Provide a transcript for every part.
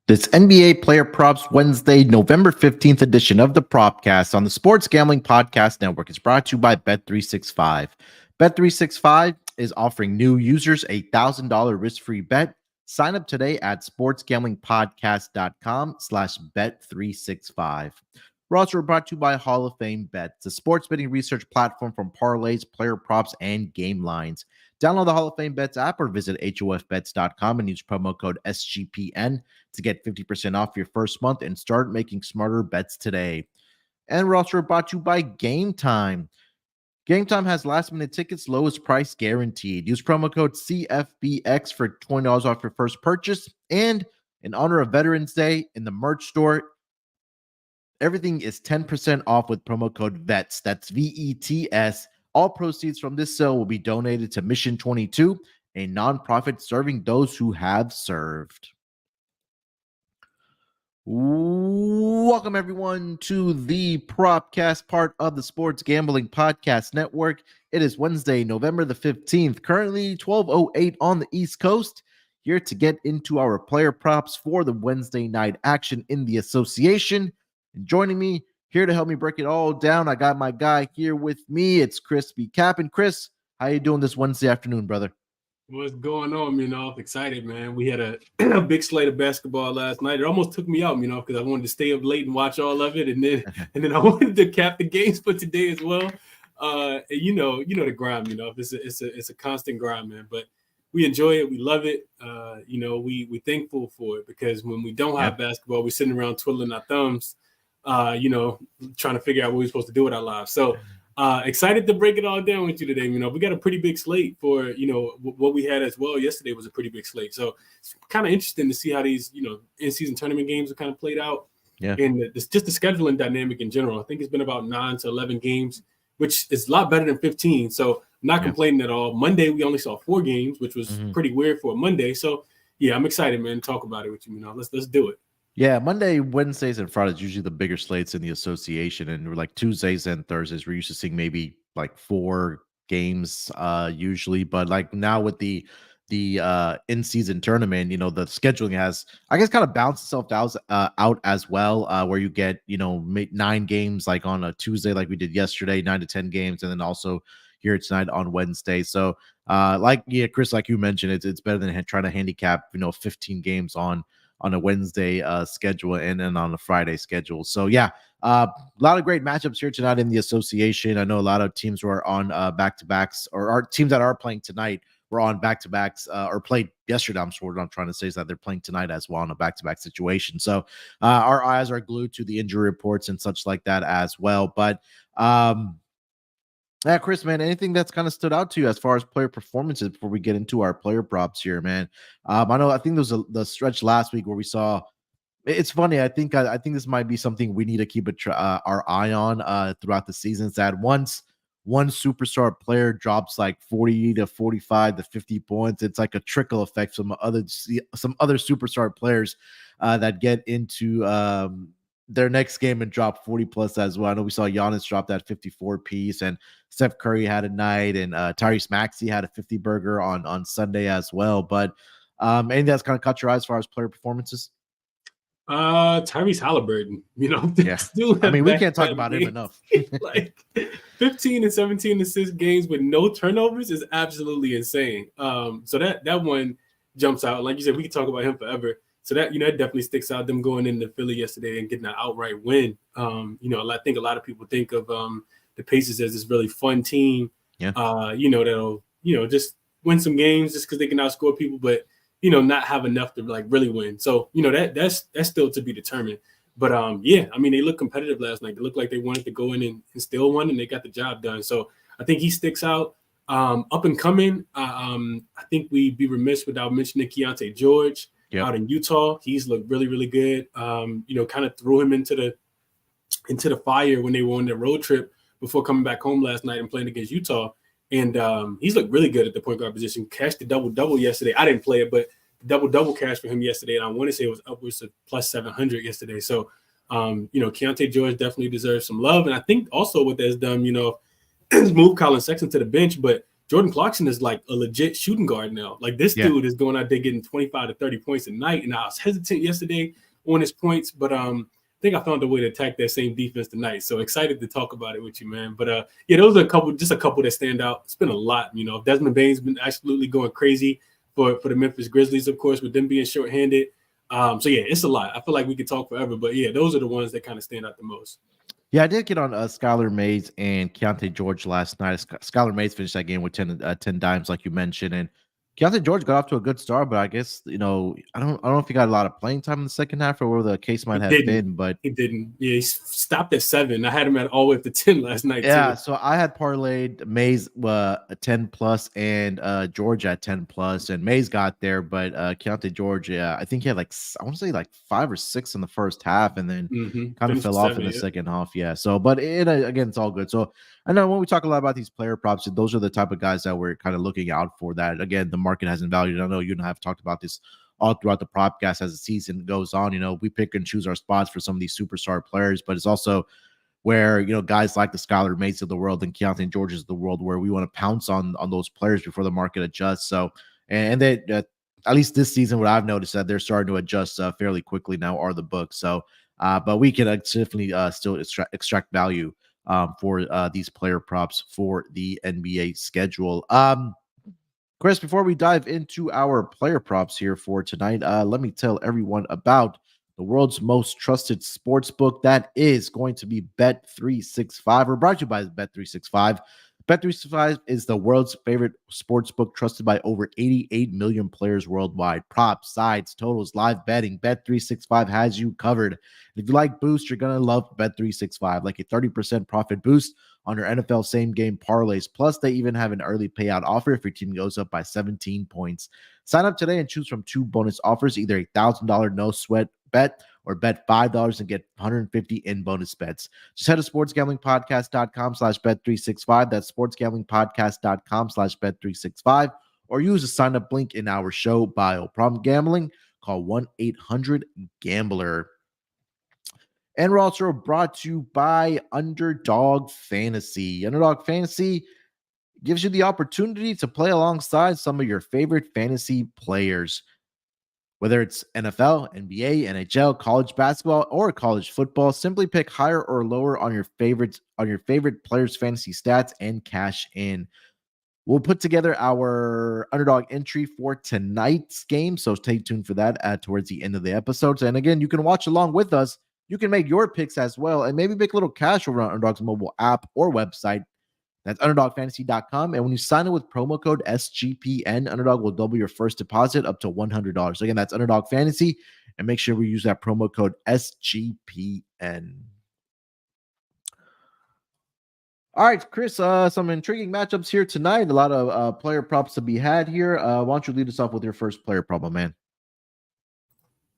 This NBA Player Props Wednesday, November 15th edition of the Propcast on the Sports Gambling Podcast Network is brought to you by Bet365. Bet365 is offering new users a $1,000 risk-free bet. Sign up today at sportsgamblingpodcast.com/bet365. We're also brought to you by Hall of Fame Bets, the sports betting research platform from parlays, player props, and game lines. Download the Hall of Fame Bets app or visit hofbets.com and use promo code SGPN to get 50% off your first month and start making smarter bets today. And we're also brought to you by Game Time. Game Time has last-minute tickets, lowest price guaranteed. Use promo code CFBX for $20 off your first purchase. And in honor of Veterans Day, in the merch store, everything is 10% off with promo code VETS. That's VETS. All proceeds from this sale will be donated to Mission 22, a nonprofit serving those who have served. Welcome, everyone, to the Propcast, part of the Sports Gambling Podcast Network. It is Wednesday, November the 15th, currently 12:08 on the East Coast. Here to get into our player props for the Wednesday night action in the association. And joining me here to help me break it all down, I got my guy here with me. It's Chris B. Cap. And Chris, how you doing this Wednesday afternoon, brother? What's going on, Munaf? Excited, man. We had a big slate of basketball last night. It almost took me out, because I wanted to stay up late and watch all of it, and then I wanted to cap the games for today as well. And you know the grind, It's a constant grind, man. But we enjoy it. We love it. We thankful for it, because when we don't have basketball, we're sitting around twiddling our thumbs, trying to figure out what we're supposed to do with our lives. So excited to break it all down with you today. We got a pretty big slate for, what we had as well. Yesterday was a pretty big slate. So it's kind of interesting to see how these, in-season tournament games are kind of played out. Yeah. And just the scheduling dynamic in general. I think it's been about 9 to 11 games, which is a lot better than 15. So I'm not complaining at all. Monday, we only saw 4 games, which was pretty weird for a Monday. So, yeah, I'm excited, man, to talk about it with you. Let's do it. Yeah, Monday, Wednesdays, and Fridays usually the bigger slates in the association, and we're like Tuesdays and Thursdays we're used to seeing maybe like 4 games usually, but like now with the in-season tournament, the scheduling has, I guess, kind of balanced itself out as well, where you get 9 games like on a Tuesday, like we did yesterday, 9 to 10 games, and then also here tonight on Wednesday. So Chris, like you mentioned, it's better than trying to handicap 15 games on a Wednesday schedule and then on a Friday schedule. So a lot of great matchups here tonight in the association. I know a lot of teams who are on back-to-backs, or our teams that are playing tonight were on back-to-backs or played yesterday. What I'm trying to say is that they're playing tonight as well in a back-to-back situation. So our eyes are glued to the injury reports and such like that as well. But Chris, man, anything that's kind of stood out to you as far as player performances before we get into our player props here, man? I think there was the stretch last week where we saw. It's funny. I think this might be something we need to keep our eye on throughout the seasons. That once one superstar player drops like 40 to 45 to 50 points, it's like a trickle effect from some other superstar players that get into their next game and drop 40 plus as well. I know we saw Giannis drop that 54 piece, and Steph Curry had a night, and Tyrese Maxey had a 50 burger on Sunday as well. But anything that's kind of caught your eye as far as player performances? Tyrese Halliburton, we can't talk about him enough. Like 15 and 17 assist games with no turnovers is absolutely insane. So that one jumps out. Like you said, we can talk about him forever. So that, it definitely sticks out, them going into Philly yesterday and getting an outright win. I think a lot of people think of the Pacers as this really fun team, that'll, just win some games just because they can outscore people, but, not have enough to like really win. So, that's still to be determined. But they looked competitive last night. They looked like they wanted to go in and steal one, and they got the job done. So I think he sticks out. Up and coming, I think we'd be remiss without mentioning Keontae George. Out in Utah, he's looked really, really good. Kind of threw him into the fire when they were on their road trip before coming back home last night and playing against Utah. And he's looked really good at the point guard position. Cashed the double-double yesterday. I didn't play it, but double-double cash for him yesterday, and I want to say it was upwards of plus 700 yesterday. So, Keontae George definitely deserves some love. And I think also what that's done, is move Colin Sexton to the bench, but Jordan Clarkson is like a legit shooting guard now. Like this Yeah. dude is going out there getting 25 to 30 points a night. And I was hesitant yesterday on his points, but I think I found a way to attack that same defense tonight. So excited to talk about it with you, man. But yeah, those are just a couple that stand out. It's been a lot, you know. Desmond Bane's been absolutely going crazy for the Memphis Grizzlies, of course, with them being shorthanded. So yeah, it's a lot. I feel like we could talk forever, but yeah, those are the ones that kind of stand out the most. Yeah, I did get on Skylar Mays and Keontae George last night. Skylar Mays finished that game with 10 dimes, like you mentioned, and Keontae George got off to a good start. But I guess I don't know if he got a lot of playing time in the second half or where the case might have been. But He didn't. Yeah, he stopped at 7. I had him at all the way up to 10 last night yeah, too. so I had parlayed Mays a 10 plus and George at 10 plus, and Mays got there, but Keontae George, yeah, I think he had I want to say like 5 or 6 in the first half, and then kind of Finished fell with off 7, in the yeah. second half. Yeah, so but again, it's all good. So I know when we talk a lot about these player props, those are the type of guys that we're kind of looking out for. That again, the market hasn't valued. I know you and I have talked about this all throughout the Propcast as the season goes on. You know, we pick and choose our spots for some of these superstar players, but it's also where guys like the Skylar Mays of the world and Keontae George's of the world, where we want to pounce on those players before the market adjusts. So, and they at least this season, what I've noticed that they're starting to adjust fairly quickly now are the books. So, but we can definitely still extract value for these player props for the NBA schedule. Chris, before we dive into our player props here for tonight, let me tell everyone about the world's most trusted sports book. That is going to be Bet365. We're brought to you by Bet365. Bet365 is the world's favorite sports book, trusted by over 88 million players worldwide. Props, sides, totals, live betting. Bet365 has you covered. If you like boost, you're going to love Bet365, like a 30% profit boost on your NFL same game parlays. Plus, they even have an early payout offer if your team goes up by 17 points. Sign up today and choose from 2 bonus offers, either a $1,000 no sweat bet or bet $5 and get 150 in bonus bets. Just head to sportsgamblingpodcast.com/bet365. That's sportsgamblingpodcast.com/bet365, or use the sign up link in our show bio. Problem gambling? Call 1-800-GAMBLER. And we're also brought to you by Underdog Fantasy. Underdog Fantasy gives you the opportunity to play alongside some of your favorite fantasy players. Whether it's NFL, NBA, NHL, college basketball, or college football, simply pick higher or lower on your favorite players' fantasy stats and cash in. We'll put together our underdog entry for tonight's game, so stay tuned for that towards the end of the episodes. And again, you can watch along with us. You can make your picks as well, and maybe make a little cash over on Underdog's mobile app or website. That's underdogfantasy.com. And when you sign in with promo code SGPN, Underdog will double your first deposit up to $100. Again, that's Underdog Fantasy. And make sure we use that promo code SGPN. All right, Chris, some intriguing matchups here tonight. A lot of player props to be had here. Why don't you lead us off with your first player prop, my man?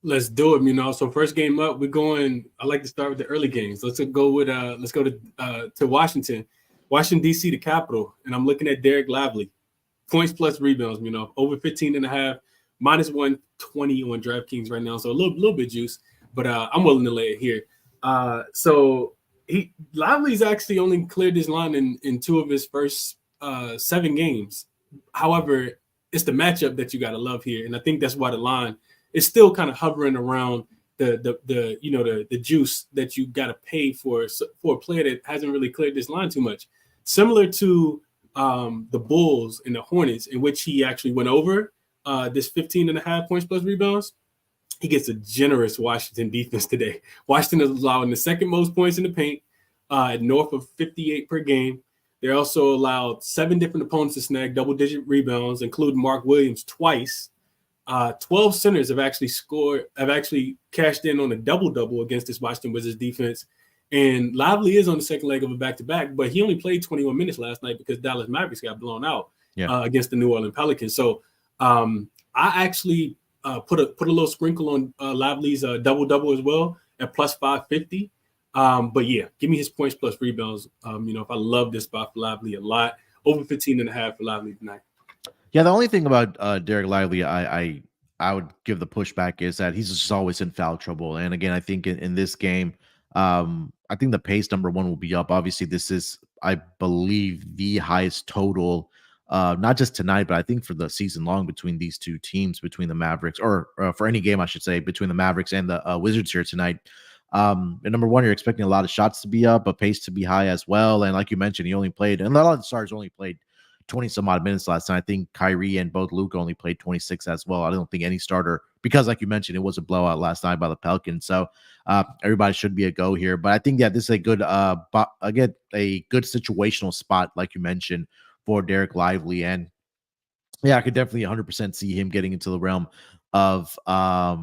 Let's do it, So first game up, we're going. I like to start with the early games. Let's go to Washington. Washington, D.C., the capital, and I'm looking at Derek Lively. Points plus rebounds, over 15.5, minus 120 on DraftKings right now. So a little bit juice, but I'm willing to lay it here. So Lively's actually only cleared this line in 2 of his first 7 games. However, it's the matchup that you got to love here. And I think that's why the line is still kind of hovering around the juice that you got to pay for a player that hasn't really cleared this line too much. Similar to the Bulls and the Hornets, in which he actually went over this 15.5 points plus rebounds. He gets a generous Washington defense today. Washington is allowing the second most points in the paint at north of 58 per game. They also allowed 7 different opponents to snag double-digit rebounds, including Mark Williams twice. 12 centers have actually cashed in on a double-double against this Washington Wizards defense. And Lively is on the second leg of a back-to-back, but he only played 21 minutes last night because Dallas Mavericks got blown out against the New Orleans Pelicans. So I actually put a little sprinkle on Lively's double-double as well at plus 550. But yeah, give me his points plus rebounds. If I love this spot for Lively a lot, over 15.5 for Lively tonight. Yeah, the only thing about Derek Lively, I would give the pushback is that he's just always in foul trouble. And again, I think in this game, I think the pace number 1 will be up. Obviously, this is, I believe, the highest total not just tonight, but I think for the season long between these two teams, between the Mavericks, or for any game, I should say, between the Mavericks and the Wizards here tonight. And number one, you're expecting a lot of shots to be up, a pace to be high as well. And like you mentioned, he only played, and a lot of the stars only played 20 some odd minutes last night. I think Kyrie and both Luka only played 26 as well. I don't think any starter, because like you mentioned, it was a blowout last night by the Pelicans. So everybody should be a go here. But I think that this is a good, again, a good situational spot, like you mentioned, for Derek Lively. And yeah, I could definitely 100% see him getting into the realm of a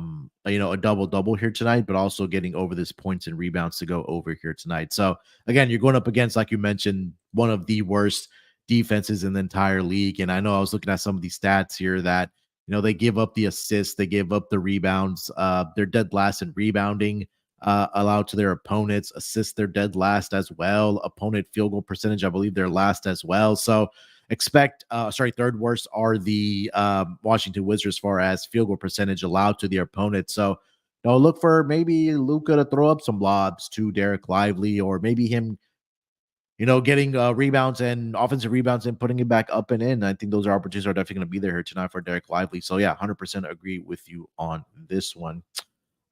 double here tonight, but also getting over this points and rebounds to go over here tonight. So again, you're going up against, like you mentioned, one of the worst defenses in the entire league. And I know I was looking at some of these stats here that they give up the assists, they give up the rebounds, they're dead last in rebounding allowed to their opponents. Assists, they're dead last as well. Opponent field goal percentage, I believe they're last as well. So third worst are the Washington Wizards as far as field goal percentage allowed to their opponent. So look for maybe Luka to throw up some lobs to Derek Lively, or maybe him getting rebounds and offensive rebounds and putting it back up and in. I think those opportunities are definitely going to be there here tonight for Derek Lively. So yeah, 100% agree with you on this one.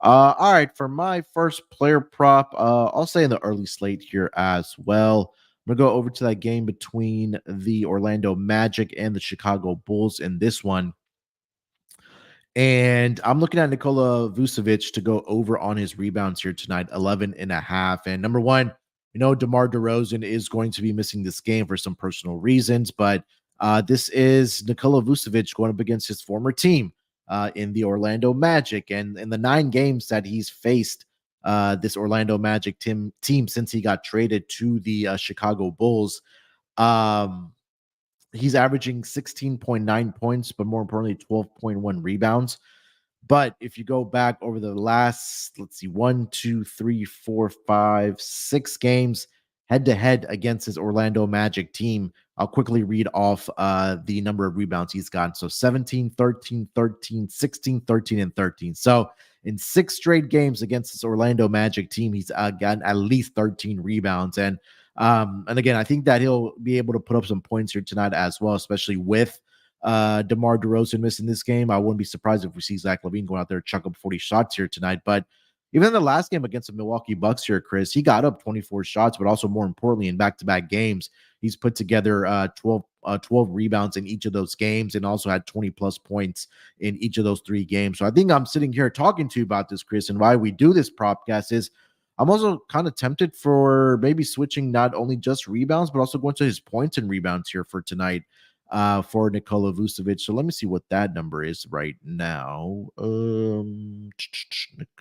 All right, for my first player prop, I'll say in the early slate here as well. I'm going to go over to that game between the Orlando Magic and the Chicago Bulls in this one. And I'm looking at Nikola Vucevic to go over on his rebounds here tonight, 11.5. And number one, DeMar DeRozan is going to be missing this game for some personal reasons, but this is Nikola Vucevic going up against his former team in the Orlando Magic. And in the 9 games that he's faced this Orlando Magic team since he got traded to the Chicago Bulls, he's averaging 16.9 points, but more importantly, 12.1 rebounds. But if you go back over the last, 1, 2, 3, 4, 5, 6 games head-to-head against his Orlando Magic team, I'll quickly read off the number of rebounds he's gotten. So 17, 13, 13, 16, 13, and 13. So in 6 straight games against this Orlando Magic team, he's gotten at least 13 rebounds. And again, I think that he'll be able to put up some points here tonight as well, especially with DeMar DeRozan missing this game. I wouldn't be surprised if we see Zach LaVine going out there and chuck up 40 shots here tonight. But even in the last game against the Milwaukee Bucks here, Chris, he got up 24 shots, but also more importantly, in back-to-back games, he's put together 12 rebounds in each of those games and also had 20-plus points in each of those 3 games. So I think I'm sitting here talking to you about this, Chris, and why we do this Propcast is I'm also kind of tempted for maybe switching not only just rebounds, but also going to his points and rebounds here for tonight for Nikola Vucevic. So let me see what that number is right now.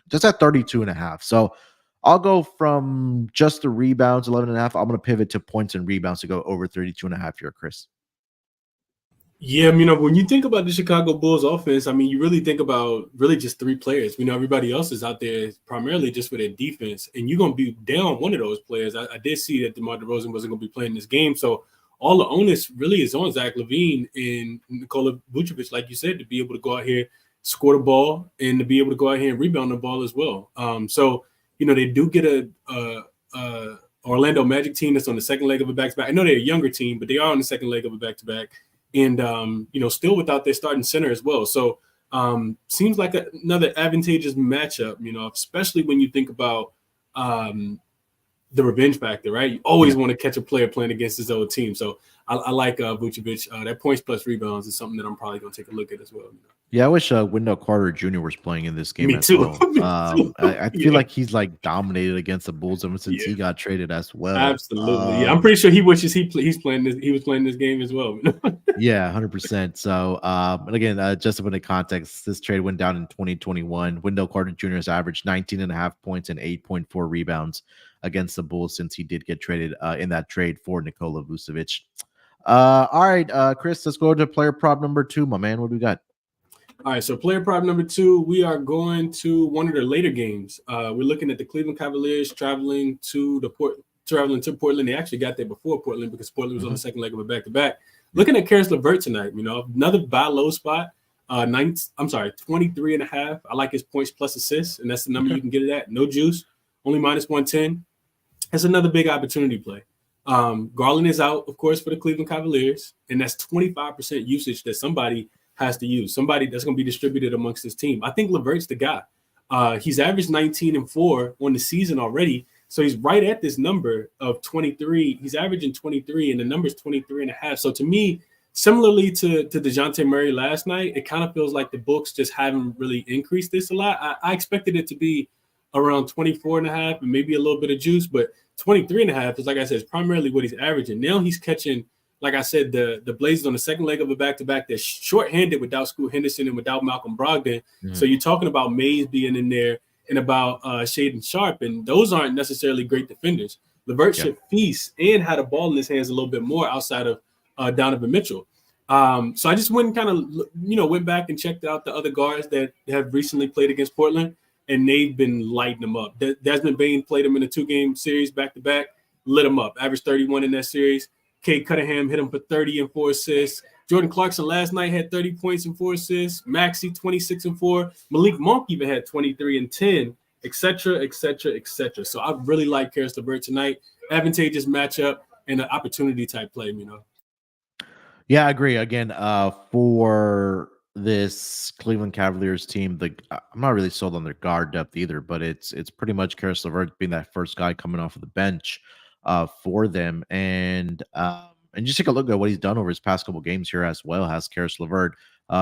Just at 32.5. So I'll go from just the rebounds, 11.5. I'm going to pivot to points and rebounds to go over 32.5 here, Chris. Yeah, when you think about the Chicago Bulls offense, you really think about really just 3 players. Everybody else is out there primarily just for their defense, and you're going to be down one of those players. I did see that DeMar DeRozan wasn't going to be playing this game, so all the onus really is on Zach LaVine and Nikola Vucevic, like you said, to be able to go out here, score the ball, and to be able to go out here and rebound the ball as well. So they do get a Orlando Magic team that's on the second leg of a back-to-back. I know they're a younger team, but they are on the second leg of a back-to-back. And, still without their starting center as well. So seems like another advantageous matchup, especially when you think about the revenge factor, right? You always want to catch a player playing against his old team. So I like Vucevic. That points plus rebounds is something that I'm probably going to take a look at as well. Yeah, I wish Wendell Carter Jr. was playing in this game Me as too. well. I feel like he's dominated against the Bulls ever since he got traded as well. Absolutely. I'm pretty sure he wishes he was playing this game as well. Yeah, 100%. So, and again, just to put in context, this trade went down in 2021. Wendell Carter Jr. has averaged 19.5 points and 8.4 rebounds against the Bulls since he did get traded in that trade for Nikola Vucevic. All right, Chris, let's go to player prop number 2, my man. What do we got? All right, so player prop number 2, we are going to one of their later games. We're looking at the Cleveland Cavaliers traveling to Portland. They actually got there before Portland because Portland was on the second leg of a back-to-back. Looking at Karis LeVert tonight, another buy low spot. 23.5. I like his points plus assists, and that's the number you can get it at. No juice, only minus 110. That's another big opportunity play. Garland is out, of course, for the Cleveland Cavaliers, and that's 25% usage that somebody has to use, somebody that's going to be distributed amongst this team. I think LeVert's the guy. He's averaged 19 and 4 on the season already. So he's right at this number of 23. He's averaging 23, and the number is 23 and a half. So to me, similarly to DeJounte Murray last night, it kind of feels like the books just haven't really increased this a lot. I expected it to be around 24 and a half and maybe a little bit of juice, but 23 and a half is, like I said, is primarily what he's averaging. Now he's catching, like I said, the Blazers on the second leg of a back-to-back. They're shorthanded without Scoot Henderson and without Malcolm Brogdon. Mm-hmm. So you're talking about Mays being in there and about Shaedon Sharpe, and those aren't necessarily great defenders. LeVert should feast and had a ball in his hands a little bit more outside of Donovan Mitchell. So I just went back and checked out the other guards that have recently played against Portland, and they've been lighting them up. Desmond Bane played them in a 2-game series back-to-back, lit them up, averaged 31 in that series. Cade Cunningham hit him for 30 and 4 assists. Jordan Clarkson last night had 30 points and 4 assists. Maxey, 26 and 4. Malik Monk even had 23 and 10, et cetera, et cetera, et cetera. So I really like Caris LeVert tonight. Advantageous matchup and an opportunity type play, Yeah, I agree. Again, for this Cleveland Cavaliers team, I'm not really sold on their guard depth either, but it's pretty much Caris LeVert being that first guy coming off of the bench for them. And just take a look at what he's done over his past couple games here as well. Has Caris LeVert.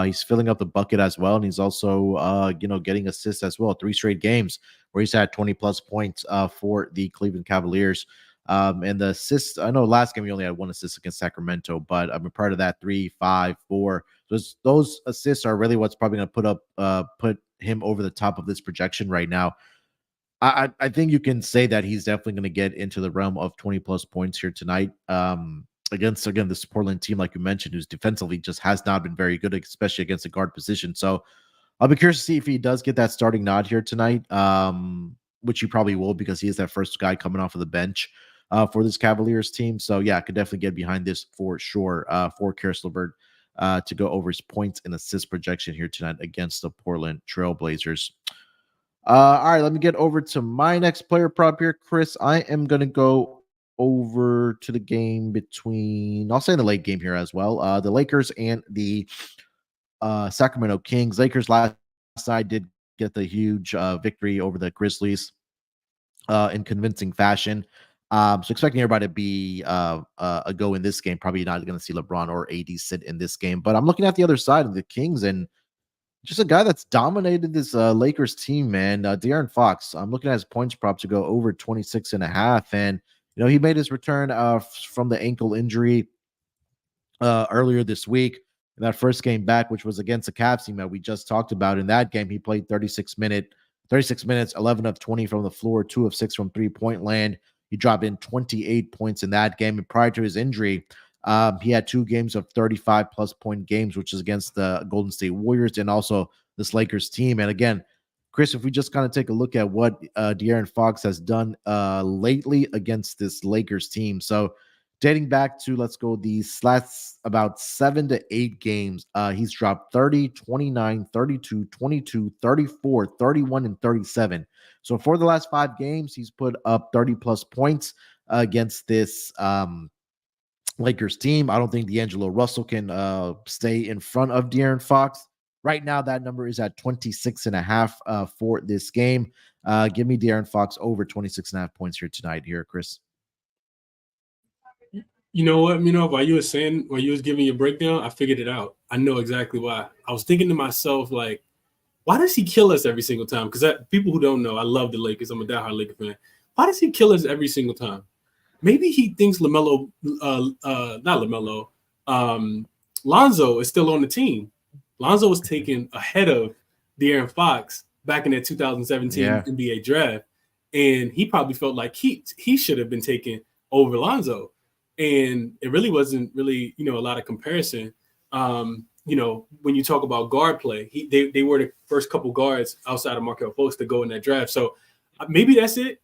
He's filling up the bucket as well, and he's also getting assists as well. 3 straight games where he's had 20+ points for the Cleveland Cavaliers. And the assists, I know last game he only had 1 assist against Sacramento, but part of that 3, 5, 4. Those assists are really what's probably going to put him over the top of this projection right now. I think you can say that he's definitely going to get into the realm of 20+ points here tonight. Against, again, this Portland team, like you mentioned, who's defensively just has not been very good, especially against the guard position. So I'll be curious to see if he does get that starting nod here tonight, which he probably will because he is that first guy coming off of the bench for this Cavaliers team. So yeah, I could definitely get behind this for sure for Caris LeVert to go over his points and assist projection here tonight against the Portland Trail Blazers. All right, let me get over to my next player prop here, Chris. I am going to go over to the game between, I'll say in the late game here as well, the Lakers and the Sacramento Kings. Lakers last night did get the huge victory over the Grizzlies in convincing fashion. So expecting everybody to be a go in this game. Probably not going to see LeBron or AD sit in this game. But I'm looking at the other side of the Kings and just a guy that's dominated this Lakers team, man. De'Aaron Fox. I'm looking at his points prop to go over 26.5. And, he made his return from the ankle injury earlier this week. In that first game back, which was against the Cavs team that we just talked about. In that game, he played 36 minutes, 11 of 20 from the floor, 2 of 6 from three-point land. He dropped in 28 points in that game. And prior to his injury, he had 2 games of 35+ point games, which is against the Golden State Warriors and also this Lakers team. And again, Chris, if we just kind of take a look at what De'Aaron Fox has done lately against this Lakers team. So dating back to, let's go, these last about 7 to 8 games, he's dropped 30, 29, 32, 22, 34, 31, and 37. So for the last 5 games, he's put up 30+ points against this Lakers team. I don't think D'Angelo Russell can stay in front of De'Aaron Fox. Right now, that number is at 26.5 for this game. Give me De'Aaron Fox over 26.5 points here tonight here, Chris. You know what, while you was giving your breakdown, I figured it out. I know exactly why. I was thinking to myself, like, why does he kill us every single time? Because people who don't know, I love the Lakers. I'm a diehard Laker fan. Why does he kill us every single time? Maybe he thinks Lonzo is still on the team. Lonzo was taken ahead of De'Aaron Fox back in that 2017 NBA draft, and he probably felt like he should have been taken over Lonzo. And it really wasn't a lot of comparison. When you talk about guard play, they were the first couple guards outside of Markelle Fultz to go in that draft. So maybe that's it.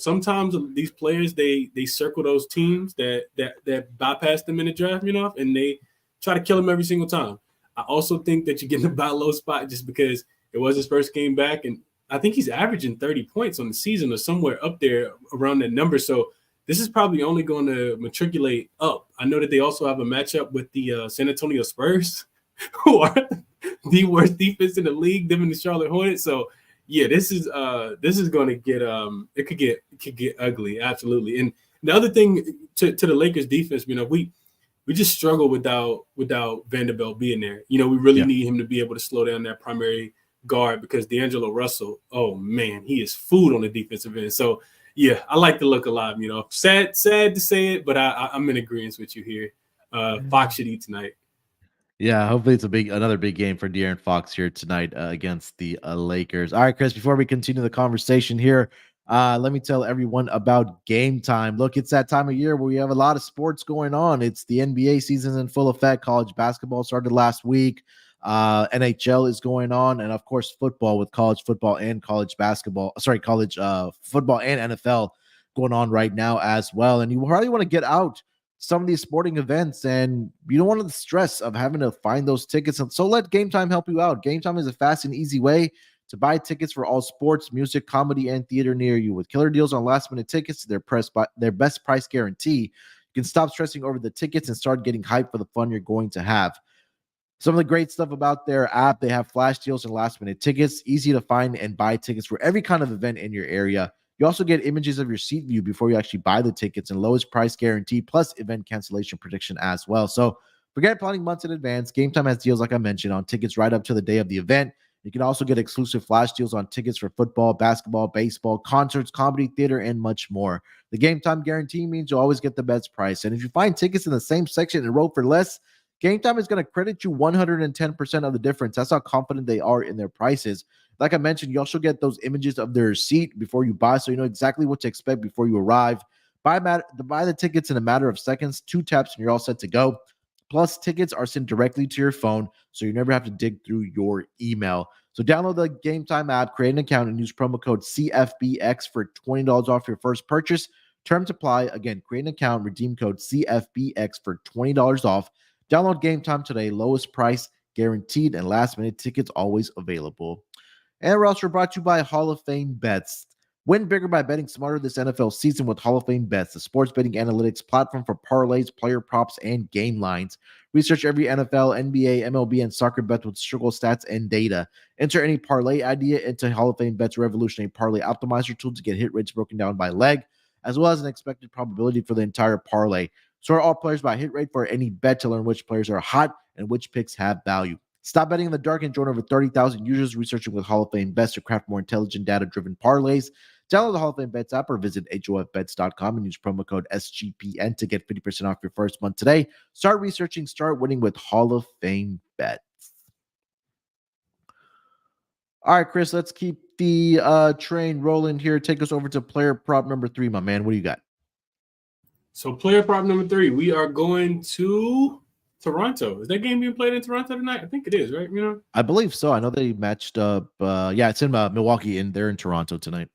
Sometimes these players they circle those teams that bypass them in the draft, and they try to kill them every single time. I also think that you get in the buy low spot just because it was his first game back, and I think he's averaging 30 points on the season or somewhere up there around that number. So this is probably only going to matriculate up. I know that they also have a matchup with the San Antonio Spurs, who are the worst defense in the league, them and the Charlotte Hornets. So yeah, this is going to get it could get ugly, absolutely. And the other thing to the Lakers defense, we just struggle without Vanderbilt being there. We really need him to be able to slow down that primary guard, because D'Angelo Russell, oh man, he is food on the defensive end. So yeah, I like the look a lot. Sad to say it, but I'm in agreement with you here. Fox should eat tonight. Yeah, hopefully it's another big game for De'Aaron Fox here tonight against the Lakers. All right, Chris, before we continue the conversation here, let me tell everyone about Game Time. Look, it's that time of year where we have a lot of sports going on. It's the NBA season in full effect. College basketball started last week. NHL is going on, and of course football, with college football and college football and NFL going on right now as well. And you probably want to get out some of these sporting events, and you don't want the stress of having to find those tickets. And so let Game Time help you out. Game Time is a fast and easy way to buy tickets for all sports, music, comedy, and theater near you. With killer deals on last-minute tickets, their best price guarantee, you can stop stressing over the tickets and start getting hyped for the fun you're going to have. Some of the great stuff about their app, they have flash deals and last-minute tickets, easy to find and buy tickets for every kind of event in your area. You also get images of your seat view before you actually buy the tickets, and lowest price guarantee plus event cancellation prediction as well. So forget planning months in advance. Game Time has deals, like I mentioned, on tickets right up to the day of the event. You can also get exclusive flash deals on tickets for football, basketball, baseball, concerts, comedy, theater, and much more. The Game Time guarantee means you'll always get the best price. And if you find tickets in the same section and row for less, Game Time is going to credit you 110% of the difference. That's how confident they are in their prices. Like I mentioned, you also get those images of their seat before you buy, so you know exactly what to expect before you arrive. Buy the tickets in a matter of seconds, 2 taps, and you're all set to go. Plus, tickets are sent directly to your phone, so you never have to dig through your email. So download the Game Time app, create an account, and use promo code CFBX for $20 off your first purchase. Terms apply. Again, create an account, redeem code CFBX for $20 off. Download Game Time today. Lowest price guaranteed, and last-minute tickets always available. And we're also brought to you by Hall of Fame Bets. Win bigger by betting smarter this NFL season with Hall of Fame Bets, the sports betting analytics platform for parlays, player props, and game lines. Research every NFL, NBA, MLB, and soccer bet with struggle stats and data. Enter any parlay idea into Hall of Fame Bets revolutionary parlay optimizer tool to get hit rates broken down by leg, as well as an expected probability for the entire parlay. Sort all players by hit rate for any bet to learn which players are hot and which picks have value. Stop betting in the dark and join over 30,000 users researching with Hall of Fame Bets to craft more intelligent, data-driven parlays. Download the Hall of Fame Bets app or visit HOFBets.com and use promo code SGPN to get 50% off your first month today. Start researching, start winning with Hall of Fame Bets. All right, Chris, let's keep the train rolling here. Take us over to player prop number 3, my man. What do you got? So player prop number 3, we are going to Toronto. Is that game being played in Toronto tonight? I think it is, right? I believe so. I know they matched up. It's in Milwaukee, and they're in Toronto tonight.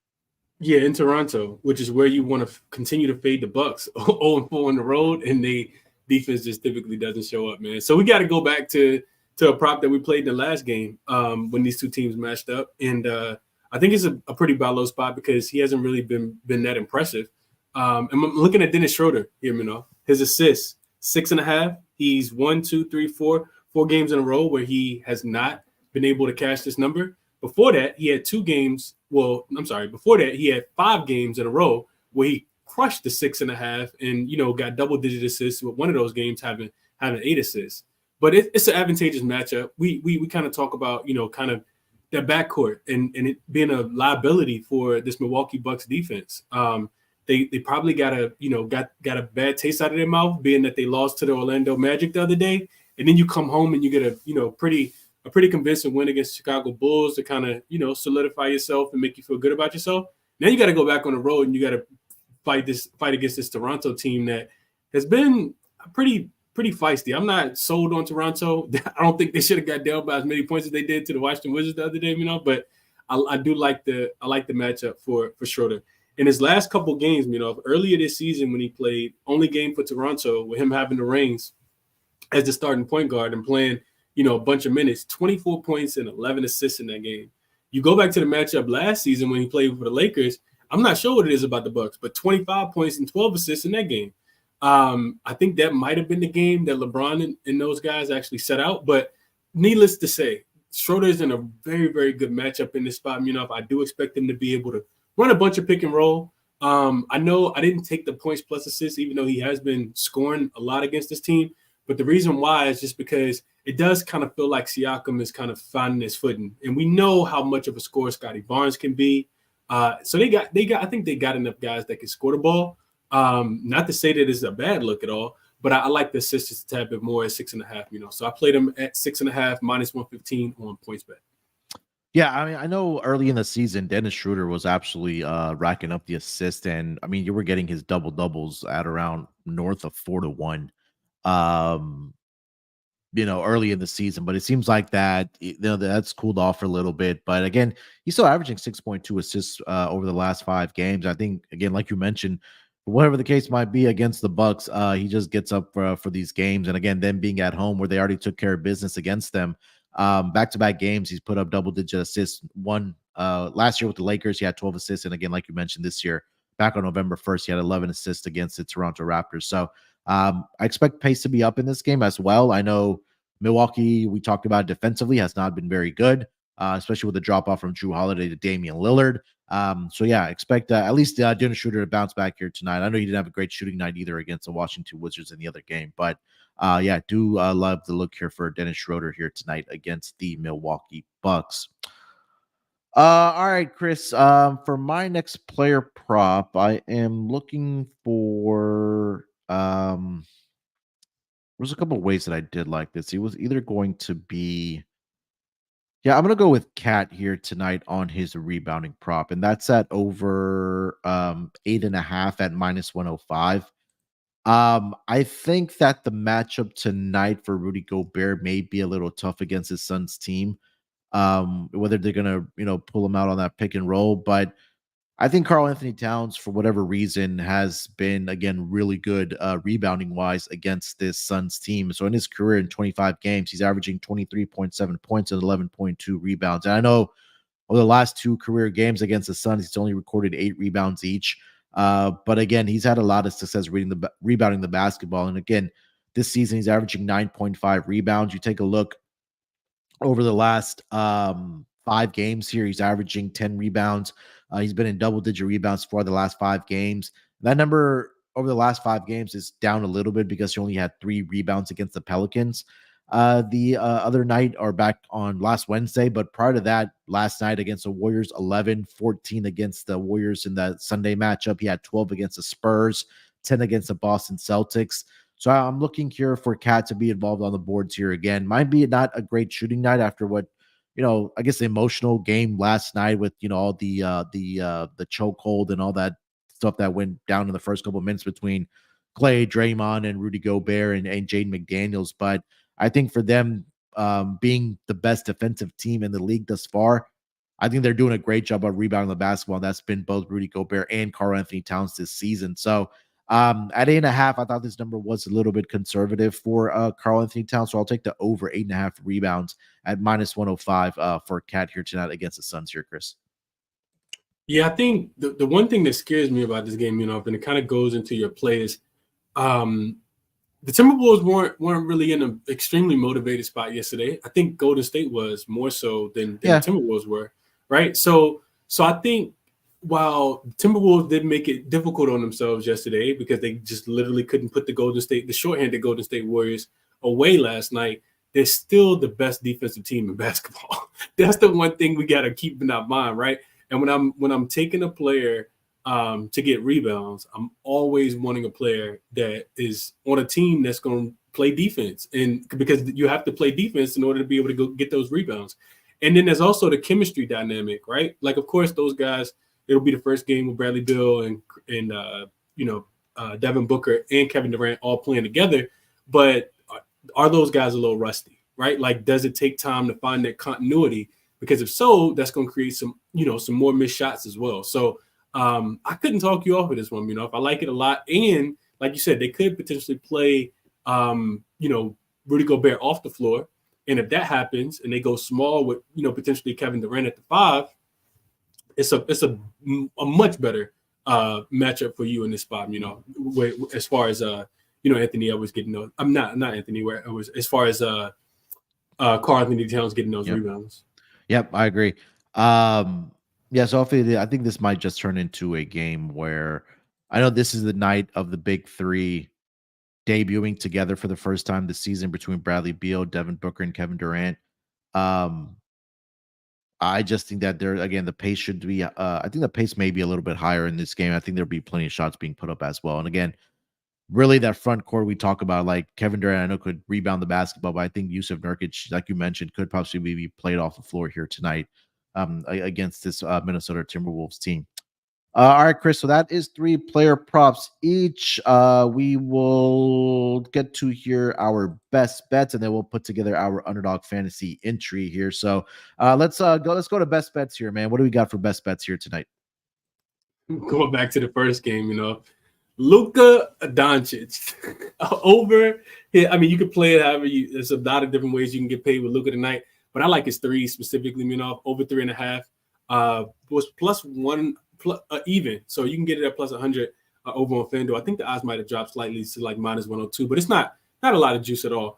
Yeah, in Toronto, which is where you want to continue to fade the Bucks 0-4 on the road, and they defense just typically doesn't show up, man. So we got to go back to a prop that we played in the last game when these two teams matched up, and I think it's a pretty buy low spot because he hasn't really been that impressive. And I'm looking at Dennis Schroeder here, his assists 6.5. He's 4 games in a row where he has not been able to cash this number. Before that, he had 2 games. Well, I'm sorry. Before that, he had 5 games in a row where he crushed the 6.5 and got double-digit assists. With one of those games having 8 assists. But it's an advantageous matchup. We kind of talk about kind of that backcourt and it being a liability for this Milwaukee Bucks defense. They probably got a bad taste out of their mouth, being that they lost to the Orlando Magic the other day, and then you come home and you get a pretty convincing win against the Chicago Bulls to kind of solidify yourself and make you feel good about yourself. Now you got to go back on the road and you got to fight against this Toronto team that has been pretty feisty. I'm not sold on Toronto. I don't think they should have got down by as many points as they did to the Washington Wizards the other day, but I do like the matchup for Schroeder. In his last couple games, earlier this season when he played, only game for Toronto with him having the reins as the starting point guard and playing, a bunch of minutes, 24 points and 11 assists in that game. You go back to the matchup last season when he played for the Lakers, I'm not sure what it is about the Bucks, but 25 points and 12 assists in that game. I think that might have been the game that LeBron and those guys actually set out. But needless to say, Schroeder is in a very, very good matchup in this spot. I do expect him to be able to run a bunch of pick and roll. I know I didn't take the points plus assists, even though he has been scoring a lot against this team. But the reason why is just because it does kind of feel like Siakam is kind of finding his footing. And we know how much of a scorer Scotty Barnes can be. So I think they got enough guys that can score the ball. Not to say that it's a bad look at all, but I like the assists just a tad bit more at 6.5, So I played them at 6.5 minus 115 on PointsBet. Yeah, I mean, I know early in the season, Dennis Schroeder was absolutely racking up the assist, and I mean, you were getting his double doubles at around north of 4-1. Um, early in the season, but it seems like that's cooled off for a little bit. But again, he's still averaging 6.2 assists over the last 5 games. I think, again, like you mentioned, whatever the case might be against the Bucks, he just gets up for these games. And again, them being at home where they already took care of business against them, back-to-back games, he's put up double-digit assists. One last year with the Lakers, he had 12 assists, and again, like you mentioned, this year, back on November 1st, he had 11 assists against the Toronto Raptors. So I expect pace to be up in this game as well. I know Milwaukee, we talked about defensively, has not been very good, especially with the drop off from Drew Holiday to Damian Lillard. So yeah, expect at least Dennis Schroeder to bounce back here tonight. I know he didn't have a great shooting night either against the Washington Wizards in the other game, but yeah, do love the look here for Dennis Schroeder here tonight against the Milwaukee Bucks. All right, Chris. For my next player prop, I am looking for there's a couple of ways that I did like this. It was either going to be, yeah, I'm gonna go with Cat here tonight on his rebounding prop, and that's at over 8.5 at minus 105. I think that the matchup tonight for Rudy Gobert may be a little tough against his son's team. Whether they're gonna, pull him out on that pick and roll, but I think Karl Anthony Towns, for whatever reason, has been, again, really good rebounding wise against this Suns team. So in his career in 25 games, he's averaging 23.7 points and 11.2 rebounds. And I know over the last 2 career games against the Suns, he's only recorded 8 rebounds each. But again, he's had a lot of success rebounding the basketball. And again, this season, he's averaging 9.5 rebounds. You take a look over the last 5 games here, he's averaging 10 rebounds. He's been in double-digit rebounds for the last 5 games. That number over the last 5 games is down a little bit because he only had 3 rebounds against the Pelicans the other night, or back on last Wednesday. But prior to that, last night against the Warriors, 11, 14 against the Warriors in that Sunday matchup. He had 12 against the Spurs, 10 against the Boston Celtics. So I'm looking here for Cat to be involved on the boards here again. Might be not a great shooting night after what, I guess the emotional game last night with, all the chokehold and all that stuff that went down in the first couple of minutes between Clay, Draymond, and Rudy Gobert and Jaden McDaniels. But I think for them being the best defensive team in the league thus far, I think they're doing a great job of rebounding the basketball. And that's been both Rudy Gobert and Karl Anthony Towns this season. So at 8.5, I thought this number was a little bit conservative for Karl Anthony Towns. So I'll take the over 8.5 rebounds at minus 105 for Cat here tonight against the Suns here, Chris. Yeah, I think the one thing that scares me about this game, and it kind of goes into your plays. The Timberwolves weren't really in an extremely motivated spot yesterday. I think Golden State was more so than the Timberwolves were, right? So I think while Timberwolves did make it difficult on themselves yesterday because they just literally couldn't put the shorthanded Golden State Warriors away last night, they're still the best defensive team in basketball. That's the one thing we got to keep in our mind, right? And when I'm taking a player to get rebounds, I'm always wanting a player that is on a team that's going to play defense, and because you have to play defense in order to be able to go get those rebounds. And then there's also the chemistry dynamic, right? Like, of course, those guys, it'll be the first game with Bradley Beal and Devin Booker and Kevin Durant all playing together. But are those guys a little rusty, right? Like, does it take time to find that continuity? Because if so, that's going to create some more missed shots as well. So I couldn't talk you off of this one, I like it a lot. And like you said, they could potentially play, Rudy Gobert off the floor. And if that happens and they go small with, potentially Kevin Durant at the 5, it's a much better matchup for you in this spot. As far as Anthony Edwards getting those. I'm not Anthony where it was as far as Karl Anthony Towns getting those Yep. rebounds. Yep, I agree. Yeah, so hopefully, I think this might just turn into a game where I know this is the night of the big three debuting together for the first time this season between Bradley Beal, Devin Booker, and Kevin Durant. Um, I just think that there again the pace should be. I think the pace may be a little bit higher in this game. I think there'll be plenty of shots being put up as well. And again, really that front court we talk about, like Kevin Durant, I know could rebound the basketball, but I think Yusuf Nurkic, like you mentioned, could possibly be played off the floor here tonight against this Minnesota Timberwolves team. All right, Chris. So that is 3 player props each. We will get to here our best bets, and then we'll put together our underdog fantasy entry here. So let's go. Let's go to best bets here, man. What do we got for best bets here tonight? Going back to the first game, Luka Doncic over here. I mean, you can play it however there's a lot of different ways you can get paid with Luka tonight, but I like his threes specifically, over 3.5. Was +1 even. So you can get it at +100 over on FanDuel. I think the odds might have dropped slightly to like -102, but it's not a lot of juice at all.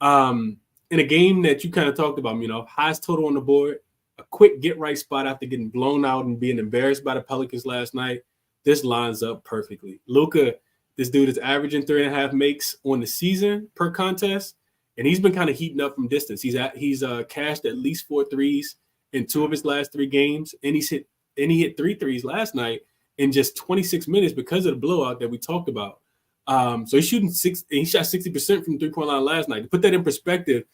In a game that you kind of talked about, highest total on the board, a quick get right spot after getting blown out and being embarrassed by the Pelicans last night. This lines up perfectly. Luka, this dude is averaging 3.5 makes on the season per contest, and he's been kind of heating up from distance. He's cashed at least 4 threes in 2 of his last 3 games, and he hit 3 threes last night in just 26 minutes because of the blowout that we talked about. So he's shooting he shot 60% from 3-point line last night. To put that in perspective,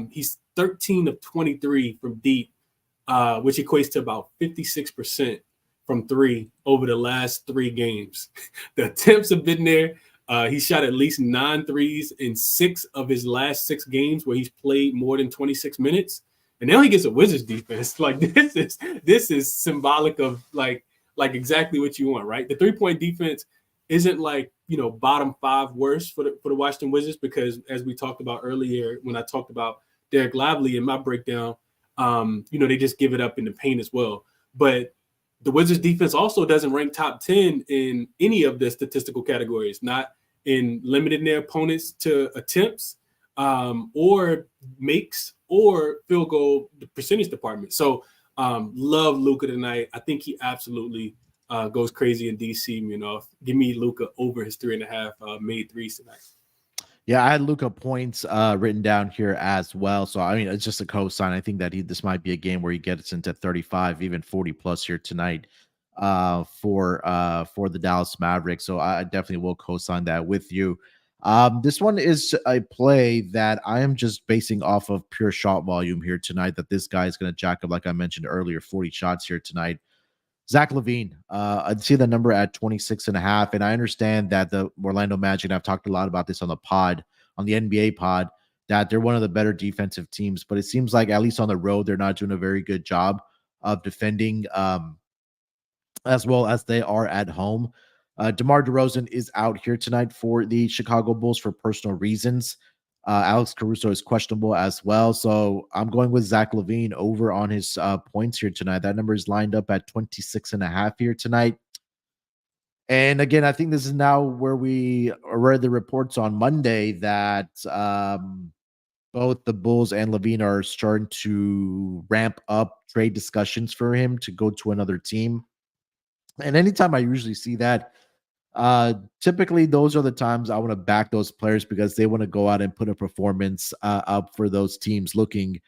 he's 13 of 23 from deep, which equates to about 56% from 3 over the last 3 games. The attempts have been there. He shot at least 9 threes in 6 of his last 6 games where he's played more than 26 minutes. And now he gets a Wizards defense. Like this is symbolic of like exactly what you want, right? The 3-point defense isn't like, bottom 5 worst for the Washington Wizards, because as we talked about earlier when I talked about Derek Lively in my breakdown, they just give it up in the paint as well. But the Wizards defense also doesn't rank top 10 in any of the statistical categories, not in limiting their opponents to attempts or makes or field goal percentage department. So love Luka tonight. I think he absolutely goes crazy in DC. Give me Luka over his 3.5 made threes tonight. Yeah, I had Luka points written down here as well. So I mean, it's just a cosign. I think that this might be a game where he gets into 35, even 40 plus here tonight for the Dallas Mavericks. So I definitely will cosign that with you. This one is a play that I am just basing off of pure shot volume here tonight, that this guy is going to jack up, like I mentioned earlier, 40 shots here tonight. Zach LaVine, I see the number at 26.5. And I understand that the Orlando Magic, and I've talked a lot about this on the NBA pod, that they're one of the better defensive teams, but it seems like at least on the road, they're not doing a very good job of defending as well as they are at home. DeMar DeRozan is out here tonight for the Chicago Bulls for personal reasons. Alex Caruso is questionable as well. So I'm going with Zach LaVine over on his points here tonight. That number is lined up at 26.5 here tonight. And again, I think this is now where we read the reports on Monday that both the Bulls and LaVine are starting to ramp up trade discussions for him to go to another team. And anytime I usually see that, typically those are the times I want to back those players, because they want to go out and put a performance up for those teams looking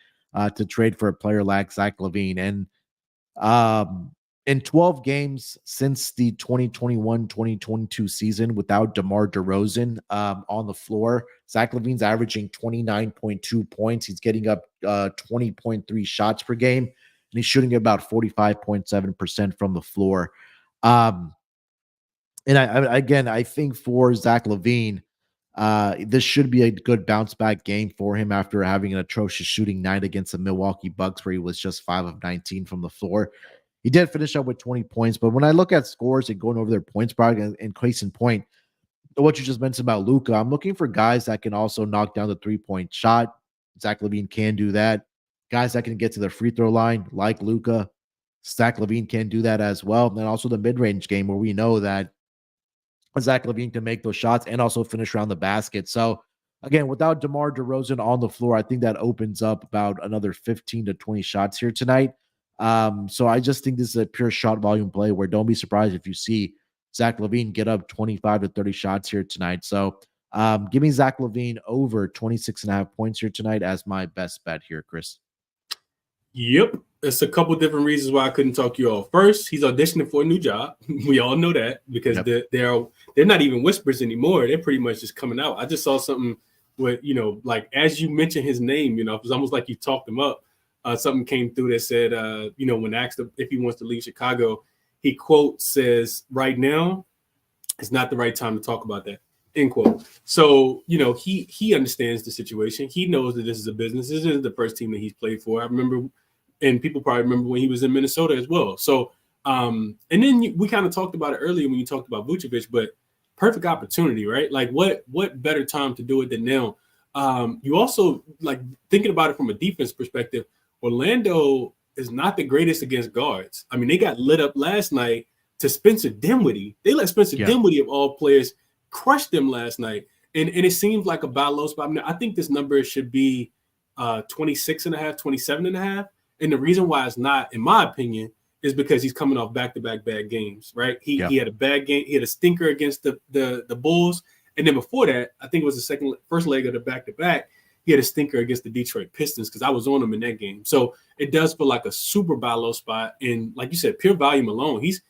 to trade for a player like Zach LaVine. And in 12 games since the 2021-2022 season without DeMar DeRozan on the floor, Zach LaVine's averaging 29.2 points. He's getting up 20.3 shots per game, and he's shooting about 45.7% from the floor. And I think for Zach LaVine, this should be a good bounce back game for him after having an atrocious shooting night against the Milwaukee Bucks, where he was just 5 of 19 from the floor. He did finish up with 20 points, but when I look at scores and going over their points product, and case in point, what you just mentioned about Luka, I'm looking for guys that can also knock down the 3-point shot. Zach LaVine can do that. Guys that can get to the free throw line, like Luka. Zach LaVine can do that as well. And then also the mid-range game where we know that Zach LaVine can make those shots and also finish around the basket. So again, without DeMar DeRozan on the floor, I think that opens up about another 15 to 20 shots here tonight. So I just think this is a pure shot volume play where don't be surprised if you see Zach LaVine get up 25 to 30 shots here tonight. So give me Zach LaVine over 26.5 points here tonight as my best bet here, Chris. Yep. It's a couple different reasons why I couldn't talk you off. First, he's auditioning for a new job. We all know that because they're not even whispers anymore. They're pretty much just coming out. I just saw something with, like as you mentioned his name, it was almost like you talked him up. Something came through that said, when asked if he wants to leave Chicago, he quote says, "Right now, it's not the right time to talk about that." End quote. So, he understands the situation. He knows that this is a business. This isn't the first team that he's played for. I remember, and people probably remember when he was in Minnesota as well. So, and then we kind of talked about it earlier when you talked about Vucevic, but perfect opportunity, right? Like what better time to do it than now? You also like thinking about it from a defense perspective, Orlando is not the greatest against guards. I mean, they got lit up last night to Spencer Dinwiddie. They let Spencer Dinwiddie of all players crush them last night. And it seems like a bad low spot. I mean, I think this number should be 26 and a half, 27 and a half. And the reason why it's not, in my opinion, is because he's coming off back-to-back bad games, right? He had a bad game. He had a stinker against the Bulls. And then before that, I think it was the first leg of the back-to-back, he had a stinker against the Detroit Pistons because I was on him in that game. So it does feel like a super buy low spot. And like you said, pure volume alone, he's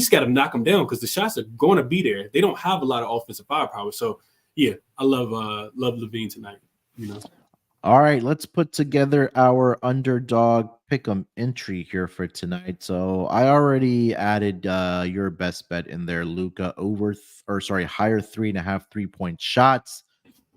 got to knock them down because the shots are going to be there. They don't have a lot of offensive firepower. So, yeah, I love LaVine tonight. All right, let's put together our Underdog Pick 'em Entry here for tonight. So I already added your best bet in there, Luka, higher 3.5 3-point shots.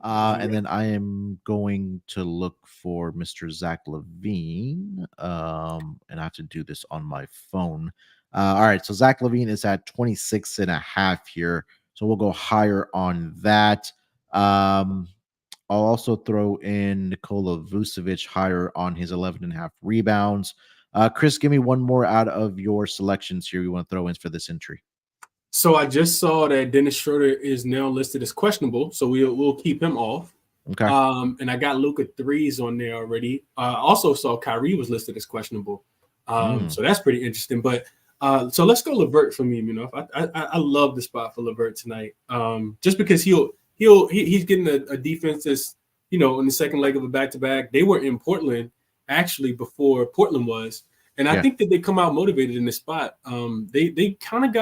And then I am going to look for Mr. Zach LaVine. And I have to do this on my phone. All right, so Zach LaVine is at 26.5 here. So we'll go higher on that. I'll also throw in Nikola Vucevic higher on his 11.5 rebounds. Chris, give me one more out of your selections here you want to throw in for this entry. So I just saw that Dennis Schroeder is now listed as questionable, so we'll keep him off. Okay. And I got Luka threes on there already. I also saw Kyrie was listed as questionable. So that's pretty interesting. But so let's go LeVert for me, I love the spot for LeVert tonight. Just because he's getting a defense that's, in the second leg of a back-to-back. They were in Portland actually before Portland was. And I think that they come out motivated in this spot. They kind of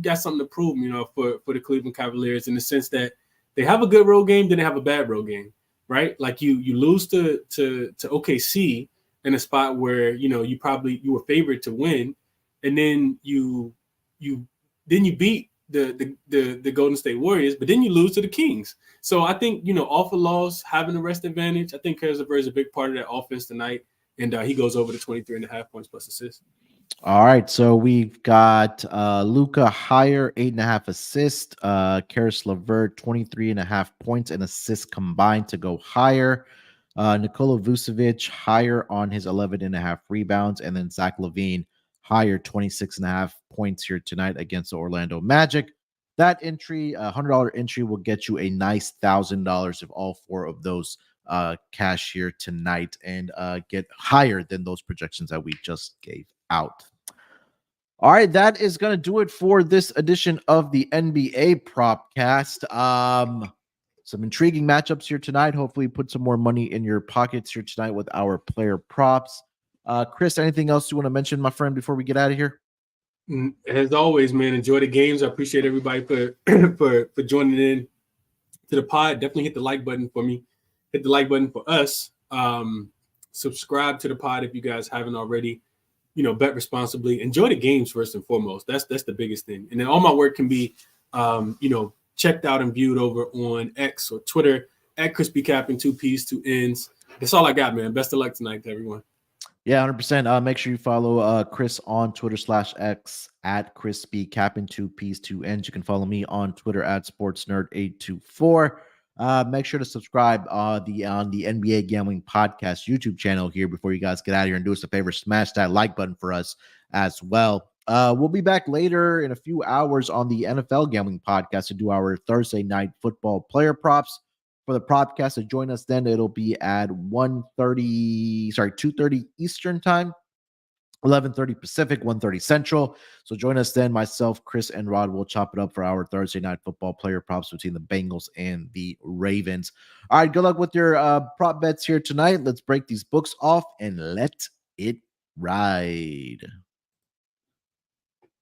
got something to prove, for the Cleveland Cavaliers in the sense that they have a good road game, then they have a bad road game, right? Like you lose to OKC in a spot where, you were favored to win, and then you beat the Golden State Warriors, but then you lose to the Kings. So I think, off of loss, having the rest advantage, I think Caris LeVert is a big part of that offense tonight. And he goes over to 23.5 points plus assists. All right. So we've got Luka higher, 8.5 assists. Caris LeVert, 23.5 points and assists combined to go higher. Nikola Vucevic higher on his 11.5 rebounds. And then Zach LaVine higher, 26.5 points here tonight against the Orlando Magic. That entry, $100 entry, will get you a nice $1,000 if all four of those cash here tonight and get higher than those projections that we just gave out. All right, that is going to do it for this edition of the NBA Propcast. Some intriguing matchups here tonight. Hopefully put some more money in your pockets here tonight with our player props. Chris, anything else you want to mention, my friend, before we get out of here? As always, man, enjoy the games. I appreciate everybody for for joining in to the pod. Definitely hit the like button for me. Hit the like button for us. Subscribe to the pod if you guys haven't already. Bet responsibly. Enjoy the games first and foremost. That's the biggest thing. And then all my work can be, checked out and viewed over on X or Twitter at Crispy Capping, 2 P's, 2 N's. That's all I got, man. Best of luck tonight to everyone. Yeah, 100%. Make sure you follow Chris on Twitter /X at Crispy Capping, 2 P's, 2 N's. You can follow me on Twitter at SportsNerd824. Make sure to subscribe on the NBA Gambling Podcast YouTube channel here before you guys get out of here, and do us a favor, smash that like button for us as well. We'll be back later in a few hours on the NFL Gambling Podcast to do our Thursday night football player props. For the Propcast to join us then, it'll be at 2:30 Eastern time, 11:30 Pacific, 1:30 Central. So join us then. Myself, Chris, and Rod will chop it up for our Thursday night football player props between the Bengals and the Ravens. All right, good luck with your prop bets here tonight. Let's break these books off and let it ride.